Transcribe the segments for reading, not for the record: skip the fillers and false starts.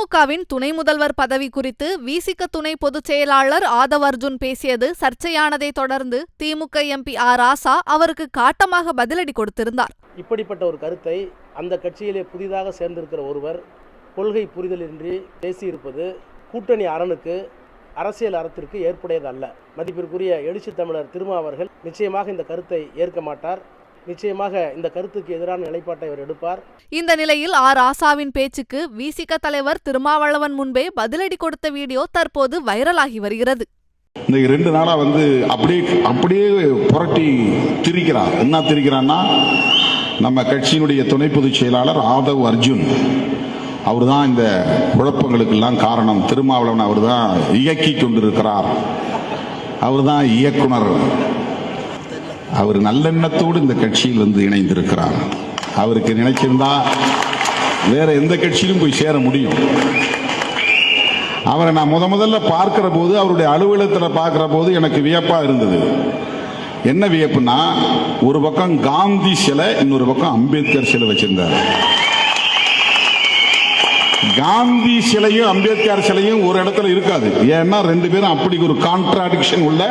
திமுகவின் துணை முதல்வர் பதவி குறித்து விசிக துணை பொதுச் செயலாளர் ஆதவ் அர்ஜுன் பேசியது சர்ச்சையானதை தொடர்ந்து திமுக எம்பி ஆர் ராசா அவருக்கு காட்டமாக பதிலடி கொடுத்திருந்தார். இப்படிப்பட்ட ஒரு கருத்தை அந்த கட்சியிலே புதிதாக சேர்ந்திருக்கிற ஒருவர் கொள்கை புரிதலின்றி பேசியிருப்பது கூட்டணி அரணுக்கு அரசியல் அறத்திற்கு ஏற்புடையதல்ல. மதிப்பிற்குரிய எழுச்சி தமிழர் திருமா அவர்கள் நிச்சயமாக இந்த கருத்தை ஏற்க மாட்டார். நிச்சயமாக இந்த கருத்துக்கு எதிரான நிலைப்பாட்டை அவர் எடுப்பார். இந்த நிலையில் ஆர் ராசாவின் பேச்சுக்கு விசிக தலைவர் திருமாவளவன் முன்பே பதிலடி கொடுத்த வீடியோ தற்போது வைரலாகி வருகிறது. இந்த 2 நாளா அப்படியே புரட்டி திரிக்கிறார். என்ன திரிக்கிறான்னா, நம்ம கட்சியினுடைய துணை பொதுச் செயலாளர் ஆதவ் அர்ஜுன் அவர் தான் இந்த குழப்பங்களுக்கெல்லாம் காரணம். திருமாவளவன் அவர் தான் இயக்கி கொண்டிருக்கிறார், அவர் தான் இயக்குனர், அவர் நல்லெண்ணத்தோடு இந்த கட்சியில் இணைந்திருக்கிறார். அவருக்கு நினைச்சிருந்தா வேற எந்த கட்சியிலும் போய் சேர முடியும். அவரை நான் முதல்ல பார்க்கிற போது, அவருடைய அலுவலகத்தில் பார்க்கிற போது எனக்கு வியப்பா இருந்தது. என்ன வியப்புனா, ஒரு பக்கம் காந்தி சிலை, இன்னொரு பக்கம் அம்பேத்கர் சிலை வச்சிருந்தார். காந்தி சிலையும் அம்பேத்கர் சிலையும் ஒரு இடத்துல இருக்காது. ஏன்னா 2 பேரும் அப்படி ஒரு கான்ட்ராடிக்ஷன் உள்ள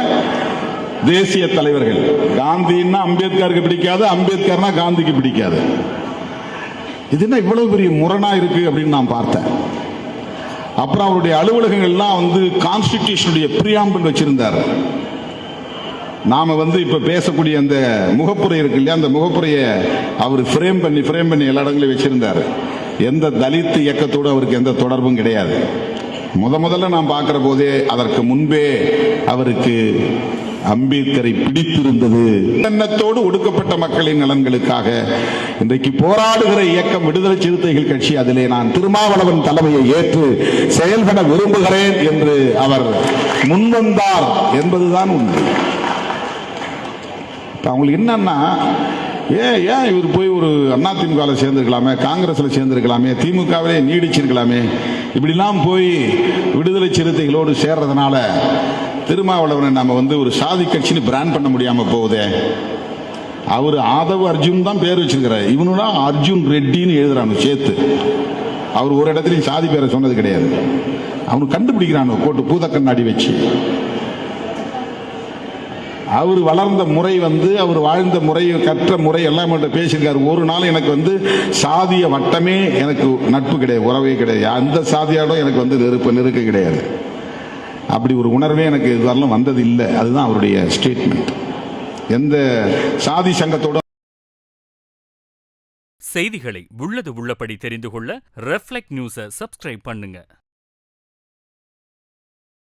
தேசிய தலைவர்கள். காந்தின்னா அம்பேத்கருக்கு பிடிக்காது, அம்பேத்கர்னா காந்திக்கு பிடிக்காது. இது என்ன இவ்வளவு பெரிய முரணா இருக்கு அப்படின்னு நான் பார்த்தேன். அப்புறம் அவருடைய அலுவலகங்கள்லாம் கான்ஸ்டிடியூஷனுடைய பிரியாம்பிள் வச்சிருந்தார். நாம இப்ப பேசக்கூடிய அந்த முகப்புரை இருக்கு இல்லையா, அந்த முகப்புரையை அவர் ஃப்ரேம் பண்ணி எல்லா இடங்களையும் வச்சிருந்தார். எந்த தலித் இயக்கத்தோடு அவருக்கு எந்த தொடர்பும் கிடையாது. முதல்ல நான் பார்க்கிற போதே, அதற்கு முன்பே அவருக்கு அம்பேத்கரை பிடித்திருந்தது. எண்ணத்தோடு ஒடுக்கப்பட்ட மக்களின் நலன்களுக்காக இன்றைக்கு போராடுகிற இயக்கம் விடுதலை சிறுத்தைகள் கட்சி. அதிலே நான் திருமாவளவன் தலைமையை ஏற்று செயல்பட விரும்புகிறேன் என்று அவர் முன்வந்தார் என்பதுதான் உண்மை. அவங்களுக்கு என்னன்னா, ஏன் இவர் போய் ஒரு அதிமுக சேர்ந்திருக்கலாமே, காங்கிரஸ்ல சேர்ந்திருக்கலாமே, திமுகவிலே நீடிச்சிருக்கலாமே, இப்படிலாம் போய் விடுதலை சிறுத்தைகளோடு சேர்றதுனால திருமாவளவனை நம்ம ஒரு சாதி கட்சின்னு பிராண்ட் பண்ண முடியாம போகுதே. அவர் ஆதவ் அர்ஜுன் தான் பேர் வச்சிருக்கிறார், இவனுனா அர்ஜுன் ரெட்டின்னு எழுதுறானு சேர்த்து. அவர் ஒரு இடத்துலையும் சாதி பேரை சொன்னது கிடையாது. அவனு கண்டுபிடிக்கிறானு போட்டு பூத கண்ணாடி வச்சு. அவர் வளர்ந்த முறை அவர் வாழ்ந்த முறை, கற்ற முறை எல்லாம் பேசியிருக்காரு. ஒரு நாள் எனக்கு சாதிய வட்டமே எனக்கு நட்பு கிடையாது, உறவே கிடையாது. அந்த சாதியாடும் எனக்கு நெருக்க கிடையாது. அப்படி ஒரு உணர்வே எனக்கு இதுவரையிலும் வந்தது இல்லை. அதுதான் அவருடைய ஸ்டேட்மெண்ட். எந்த சாதி சங்கத்தோட செய்திகளை உள்ளது உள்ளபடி தெரிந்து கொள்ள ரெஃப்ளெக்ட் நியூஸை சப்ஸ்கிரைப் பண்ணுங்க.